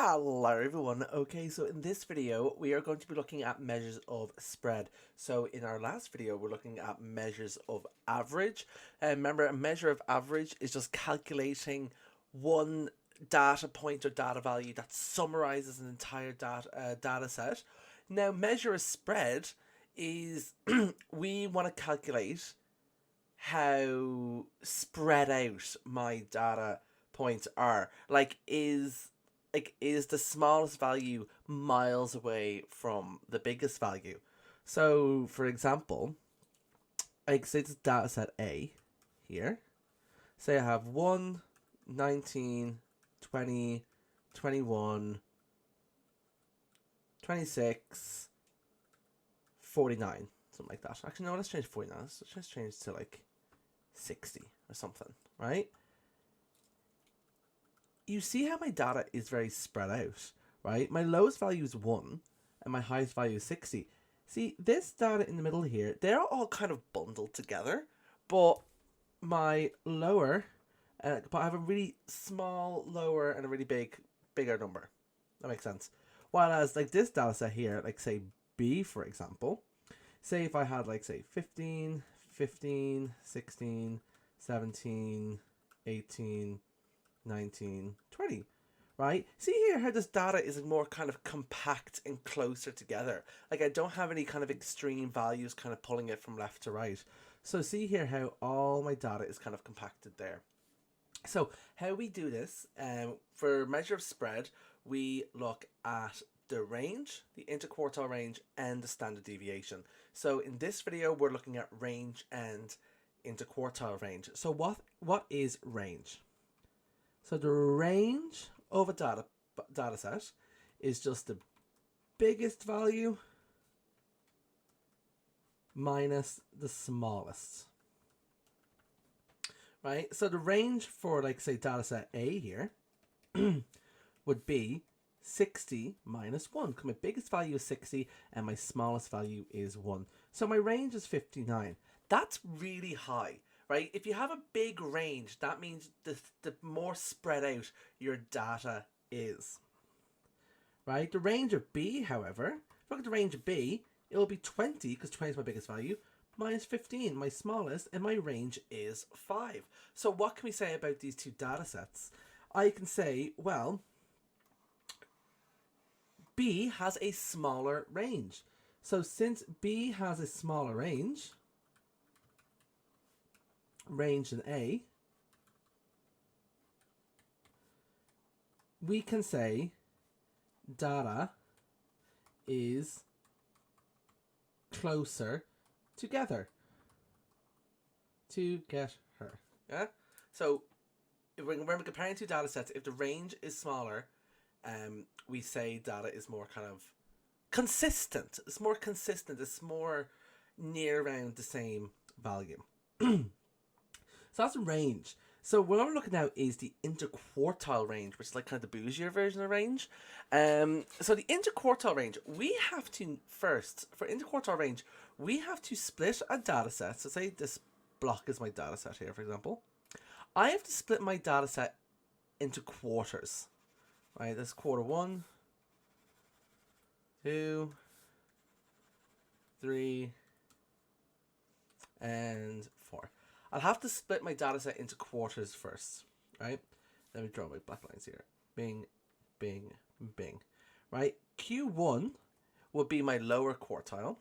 Hello everyone. Okay, so in this video we are going to be looking at measures of spread. So in our last video we're looking at measures of average. And remember, a measure of average is just calculating one data point or data value that summarizes an entire data set. Now, measure of spread is we want to calculate how spread out my data points are. Is the smallest value miles away from the biggest value? So, for example, I say this data set A here. Say I have 1, 19, 20, 21, 26, 49, something like that. Actually, no, let's change 49. Let's just change to like 60 or something, right? You see how my data is very spread out, right? My lowest value is 1 and my highest value is 60. See, this data in the middle here, they're all kind of bundled together, but my lower, but I have a really small lower and a really bigger number. That makes sense. Whereas like this data set here, like say B, for example, say if I had like say 15, 15, 16, 17, 18, 19, 20, right? See here how this data is more kind of compact and closer together. Like I don't have any kind of extreme values kind of pulling it from left to right. So see here how all my data is kind of compacted there. So how we do this, for measure of spread, we look at the range, the interquartile range, and the standard deviation. So in this video, we're looking at range and interquartile range. So what is range? So the range of a data set is just the biggest value minus the smallest. Right? So the range for like say data set A here would be 60 minus 1. My biggest value is 60 and my smallest value is 1. So my range is 59. That's really high. Right? If you have a big range, that means the more spread out your data is. Right? The range of B, however, if I look at the range of B, it will be 20, because 20 is my biggest value, minus 15, my smallest, and my range is 5. So what can we say about these two data sets? I can say, well, B has a smaller range. So since B has a smaller range than A, we can say data is closer together. To get her. Yeah? So if when we're comparing two data sets, if the range is smaller, we say data is more kind of consistent. It's more consistent. It's more near around the same value. So that's range. So what I'm looking at is the interquartile range, which is like kind of the bougier version of range. So the interquartile range, we have to first, for interquartile range, we have to split a data set. So say this block is my data set here, for example. I have to split my data set into quarters. Right, this quarter 1, 2, 3, and 4. I'll have to split my data set into quarters first, right? Let me draw my black lines here. Bing, bing, bing. Right? Q1 would be my lower quartile.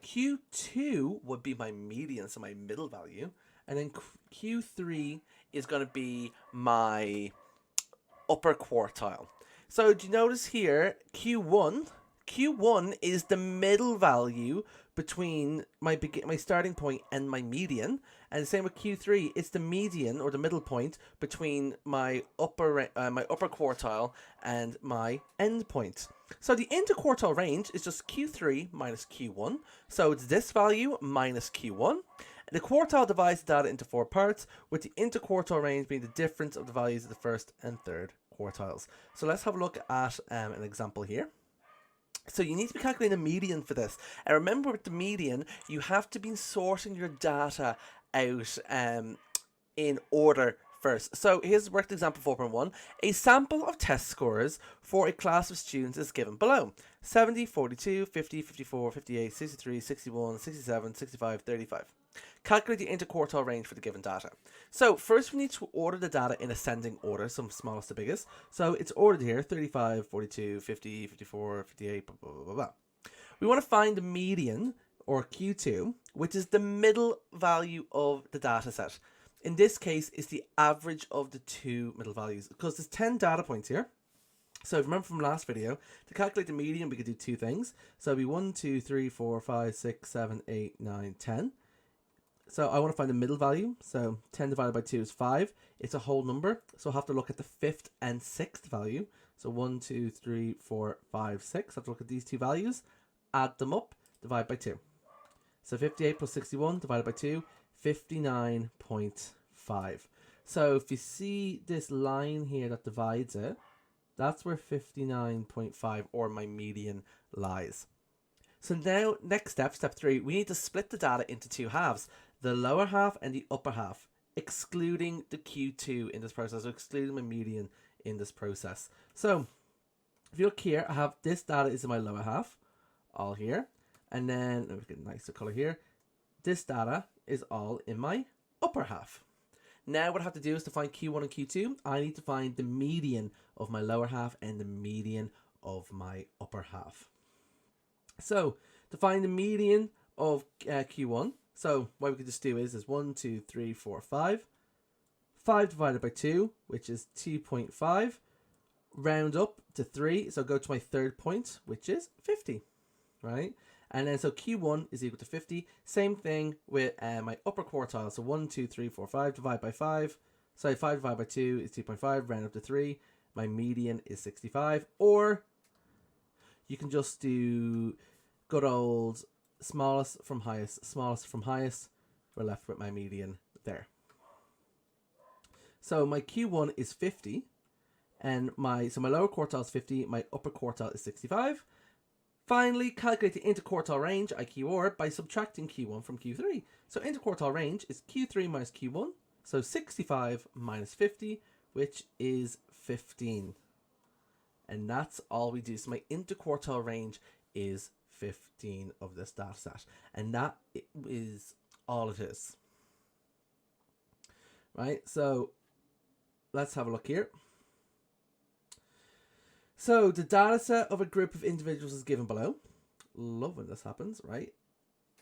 Q2 would be my median, so my middle value. And then Q3 is going to be my upper quartile. So do you notice here, Q1 is the middle value between my starting point and my median, and the same with Q3. It's the median or the middle point between my upper quartile and my end point. So the interquartile range is just Q3 minus Q1. So it's this value minus Q1. The quartile divides the data into 4 parts, with the interquartile range being the difference of the values of the first and third quartiles. So let's have a look at an example here. So you need to be calculating a median for this. And remember, with the median, you have to be sorting your data out in order first. So here's worked example 4.1. A sample of test scores for a class of students is given below. 70, 42, 50, 54, 58, 63, 61, 67, 65, 35. Calculate the interquartile range for the given data. So first we need to order the data in ascending order, from smallest to biggest. So it's ordered here, 35, 42, 50, 54, 58, blah, blah, blah, blah. We want to find the median, or Q2, which is the middle value of the data set. In this case, it's the average of the two middle values, because there's 10 data points here. So if you remember from last video, to calculate the median, we could do two things. So it'd be 1, 2, 3, 4, 5, 6, 7, 8, 9, 10. So I want to find the middle value. So 10 divided by 2 is 5. It's a whole number. So I'll have to look at the fifth and sixth value. So 1, 2, 3, 4, 5, 6. I have to look at these two values, add them up, divide by 2. So 58 plus 61 divided by 2, 59.5. So if you see this line here that divides it, that's where 59.5, or my median, lies. So now, next step, step 3, we need to split the data into two halves, the lower half and the upper half, excluding the Q2 in this process, or excluding my median in this process. So if you look here, I have this data is in my lower half, all here. And then, let me get a nicer color here. This data is all in my upper half. Now what I have to do is to find Q1 and Q2. I need to find the median of my lower half and the median of my upper half. So to find the median of Q1, so what we could just do is 1, 2, 3, 4, 5. 5 divided by 2, which is 2.5. Round up to 3, so go to my third point, which is 50, right? And then so Q1 is equal to 50. Same thing with my upper quartile. So 1, 2, 3, 4, 5 divided by 5. So 5 divided by 2 is 2.5, round up to 3. My median is 65. Or you can just do good old smallest from highest, smallest from highest. We're left with my median there. So my Q1 is 50. And my lower quartile is 50. My upper quartile is 65. Finally, calculate the interquartile range, IQR, by subtracting Q1 from Q3. So interquartile range is Q3 minus Q1. So 65 minus 50, which is 15. And that's all we do. So my interquartile range is 15 of this data set. And that is all it is. Right, so let's have a look here. So the data set of a group of individuals is given below. Love when this happens, right?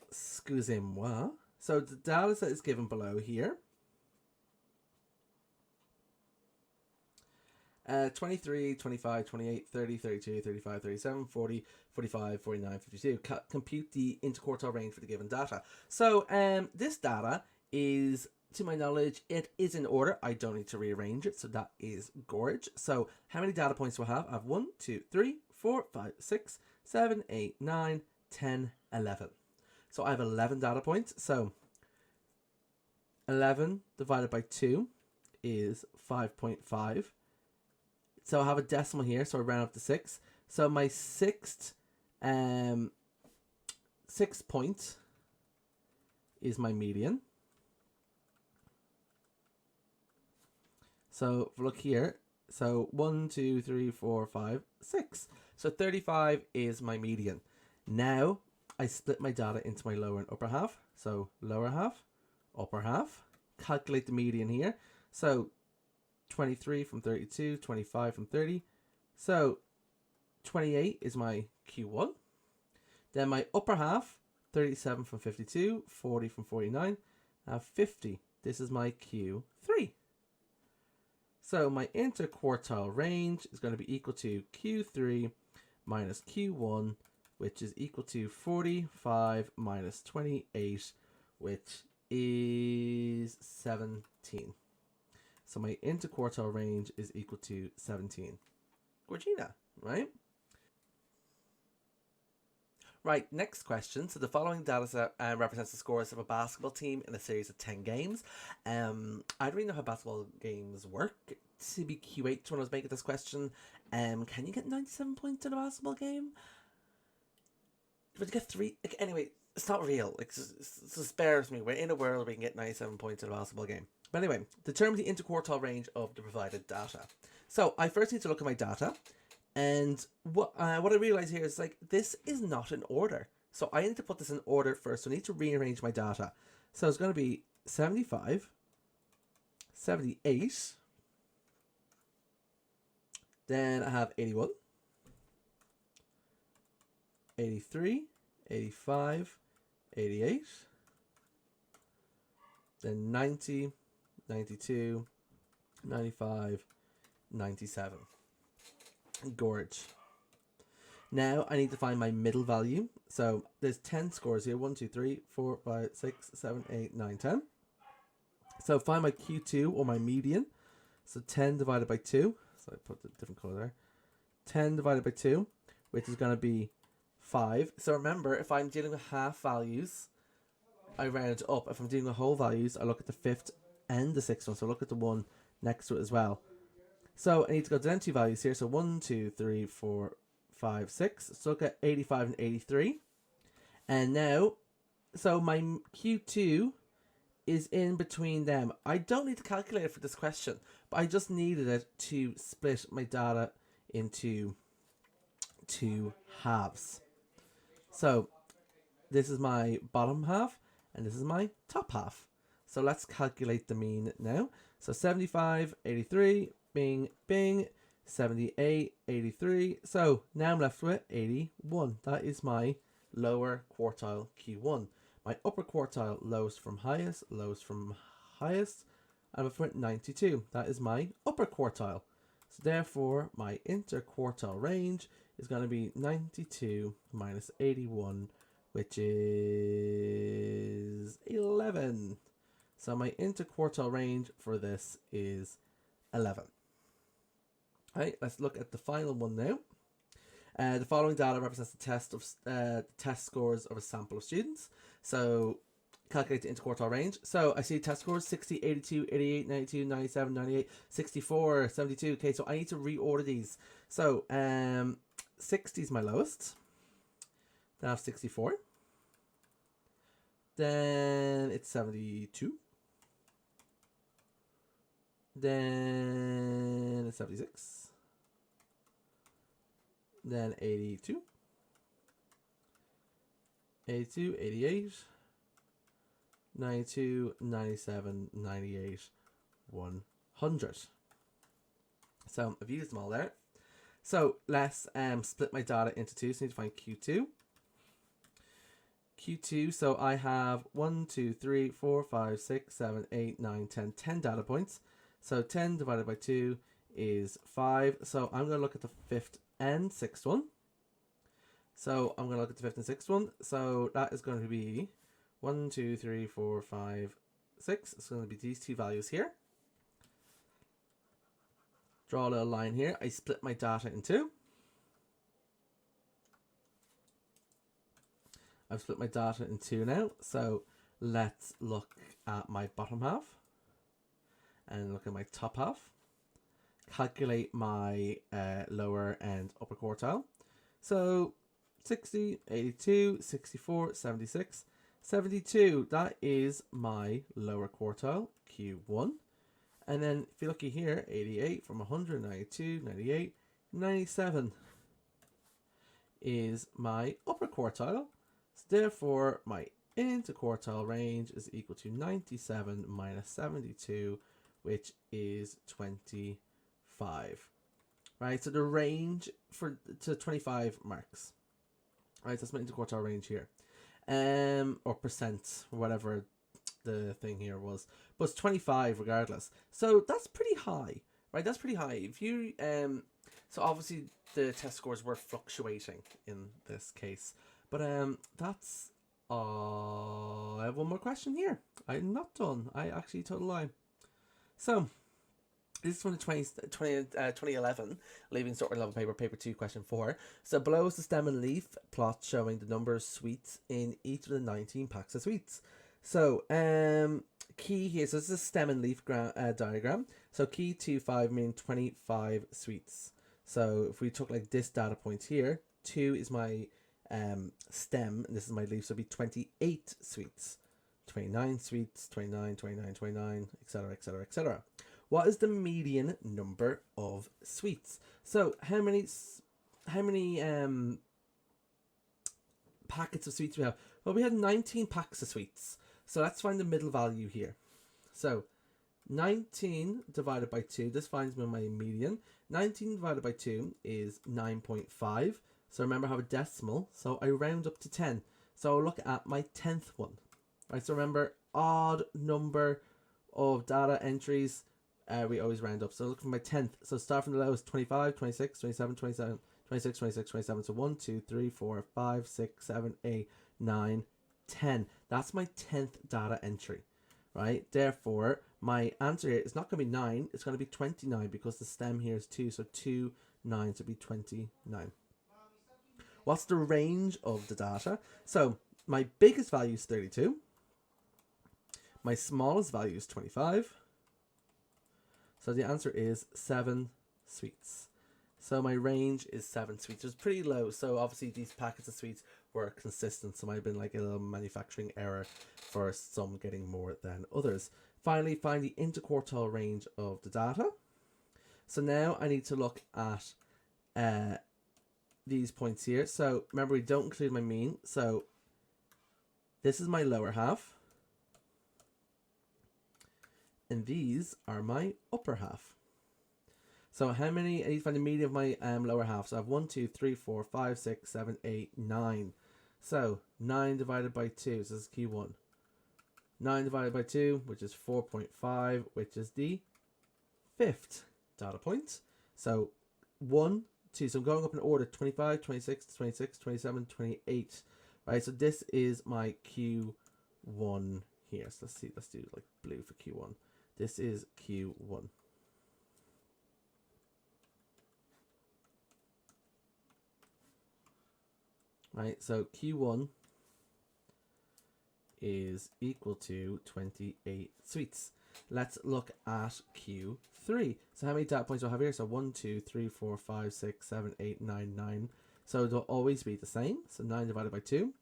Excusez-moi. So the data set is given below here. 23, 25, 28, 30, 32, 35, 37, 40, 45, 49, 52. Compute the interquartile range for the given data. So this data is, to my knowledge, it is in order. I don't need to rearrange it, so that is gorge. So how many data points do I have? I have 1, 2, 3, 4, 5, 6, 7, 8, 9, 10, 11. So I have 11 data points. So 11 divided by 2 is 5.5. So I have a decimal here, so I round up to 6. So my sixth point is my median. So look here. So 1, 2, 3, 4, 5, 6. So 35 is my median. Now I split my data into my lower and upper half. So lower half, upper half. Calculate the median here. So 23 from 32, 25 from 30. So 28 is my Q1. Then my upper half, 37 from 52, 40 from 49. Now 50. This is my Q3. So my interquartile range is going to be equal to Q3 minus Q1, which is equal to 45 minus 28, which is 17. So my interquartile range is equal to 17. Gorgina, right? Right, next question. So the following data set represents the scores of a basketball team in a series of 10 games. I don't really know how basketball games work. To be Q8 when I was making this question, can you get 97 points in a basketball game? But you get 3... Anyway, it's not real. It just bears me. We're in a world where we can get 97 points in a basketball game. But anyway, determine the interquartile range of the provided data. So I first need to look at my data, and what I realize here is like this is not in order. So I need to put this in order first. So I need to rearrange my data. So it's going to be 75, 78. Then I have 81, 83, 85, 88. Then 90, 92, 95, 97. Gorge. Now I need to find my middle value. So there's 10 scores here. 1, 2, 3, 4, 5, 6, 7, 8, 9, 10. So find my Q2 or my median. So 10 divided by 2. So I put the different color there. 10 divided by 2, which is going to be 5. So remember, if I'm dealing with half values, I round it up. If I'm dealing with whole values, I look at the 5th and the 6th one. So look at the one next to it as well. So I need to go down 2 values here. So 1, 2, 3, 4, 5, 6. So look at 85 and 83. And now, so my Q2 is in between them. I don't need to calculate it for this question, but I just needed it to split my data into 2 halves. So this is my bottom half and this is my top half. So let's calculate the mean now. So 75, 83, bing, bing, 78, 83. So now I'm left with 81. That is my lower quartile Q1. My upper quartile, lowest from highest, lowest from highest. I'm left with 92. That is my upper quartile. So therefore, my interquartile range is going to be 92 minus 81, which is 11. So my interquartile range for this is 11. All right, let's look at the final one now. The following data represents the test scores of a sample of students. So calculate the interquartile range. So I see test scores 60, 82, 88, 92, 97, 98, 64, 72. Okay, so I need to reorder these. So 60 is my lowest. Then I have 64. Then it's 72. Then it's 76. Then 82. 82, 88, 92, 97, 98, 100. So I've used them all there. So let's split my data into 2. So I need to find Q2. Q2, so I have 1, 2, 3, 4, 5, 6, 7, 8, 9, 10, 10 data points. So 10 divided by 2 is 5. So I'm going to look at the 5th and 6th one. So I'm going to look at the 5th and 6th one. So that is going to be 1, 2, 3, 4, 5, 6. It's going to be these 2 values here. Draw a little line here. I split my data in 2. I've split my data in 2 now. So let's look at my bottom half and look at my top half. Calculate my lower and upper quartile. So 60, 82, 64, 76, 72. That is my lower quartile, Q1. And then if you look here, 88 from 100, 92, 98, 97 is my upper quartile. So therefore, my interquartile range is equal to 97 minus 72, which is 25. Right, so the range to 25 marks. Right, that's my interquartile range here. Or percent, whatever the thing here was. But it's 25 regardless. So that's pretty high. Right, that's pretty high. If you so obviously the test scores were fluctuating in this case. But that's I have one more question here. I'm not done. I actually told a lie. So this is from the 2011 Leaving Cert Level Paper, Paper 2, Question 4. So below is the stem and leaf plot showing the number of sweets in each of the 19 packs of sweets. So key here, so this is a stem and leaf diagram. So key 25 meaning 25 sweets. So if we took like this data point here, 2 is my stem and this is my leaf, so it'd be 28 sweets. 29 sweets, 29, 29, 29, etc., etc., etc. What is the median number of sweets? So how many packets of sweets we have? Well, we had 19 packs of sweets. So let's find the middle value here. So 19 divided by 2, this finds me my median. 19 divided by 2 is 9.5. So remember, I have a decimal, so I round up to 10. So I'll look at my 10th one. Right, so remember, odd number of data entries, we always round up. So look for my 10th. So start from the lowest, 25, 26, 27, 27, 26, 26, 27. So 1, 2, 3, 4, 5, 6, 7, 8, 9, 10. That's my 10th data entry, right? Therefore, my answer here is not going to be 9. It's going to be 29 because the stem here is 2. So 2, 9, so it'll be 29. What's the range of the data? So my biggest value is 32. My smallest value is 25. So the answer is 7 sweets. So my range is 7 sweets. It's pretty low. So obviously these packets of sweets were consistent. So might have been like a little manufacturing error for some getting more than others. Finally, find the interquartile range of the data. So now I need to look at these points here. So remember, we don't include my mean. So this is my lower half. And these are my upper half. So how many? I need to find the median of my lower half. So I have 1, 2, 3, 4, 5, 6, 7, 8, 9. So 9 divided by 2. So this is Q1. 9 divided by 2, which is 4.5, which is the 5th data point. So 1, 2. So I'm going up in order: 25, 26, 26, 27, 28. Right. So this is my Q1 here. So let's see. Let's do like blue for Q1. This is Q1. Right, so Q1 is equal to 28 sweets. Let's look at Q3. So how many data points do I have here? So 1, 2, 3, 4, 5, 6, 7, 8, 9, 9. So they'll always be the same. So 9 divided by 2.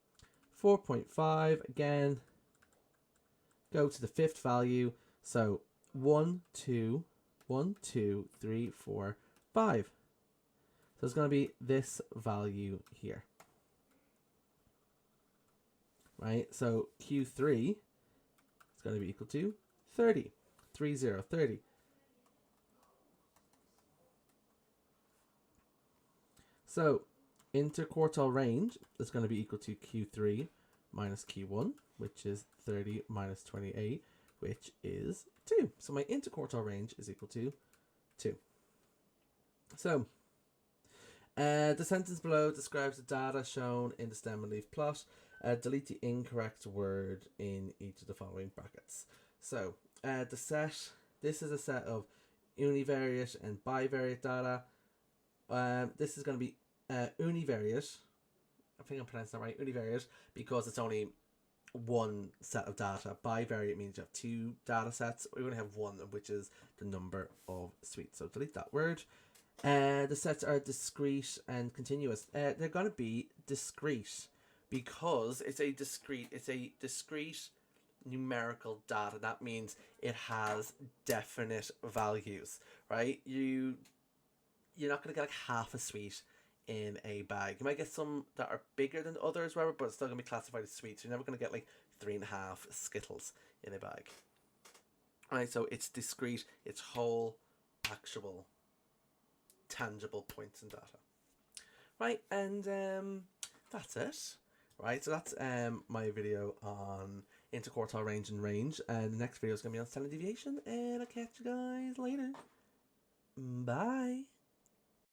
4.5 again. Go to the 5th value. So 1, 2, 1, 2, 3, 4, 5. So it's going to be this value here. Right, so Q3 is going to be equal to 30. 30. So interquartile range is going to be equal to Q3 minus Q1, which is 30 minus 28, which is 2. So my interquartile range is equal to 2. So the sentence below describes the data shown in the stem and leaf plot. Delete the incorrect word in each of the following brackets. So this is a set of univariate and bivariate data. This is going to be univariate. I think I'm pronouncing that right. Univariate, because it's only one set of data. Bivariate means you have 2 data sets. We only have one, which is the number of sweets. So delete that word. The sets are discrete and continuous. They're going to be discrete because it's a discrete numerical data. That means it has definite values, right? You're not going to get like half a sweet in a bag. You might get some that are bigger than others, whatever, but it's still going to be classified as sweets. You're never going to get like 3.5 Skittles in a bag. Right, so it's discrete. It's whole, actual, tangible points in data. Right, and that's it. Right, so that's my video on interquartile range and range, and the next video is going to be on standard deviation, and I'll catch you guys later. Bye.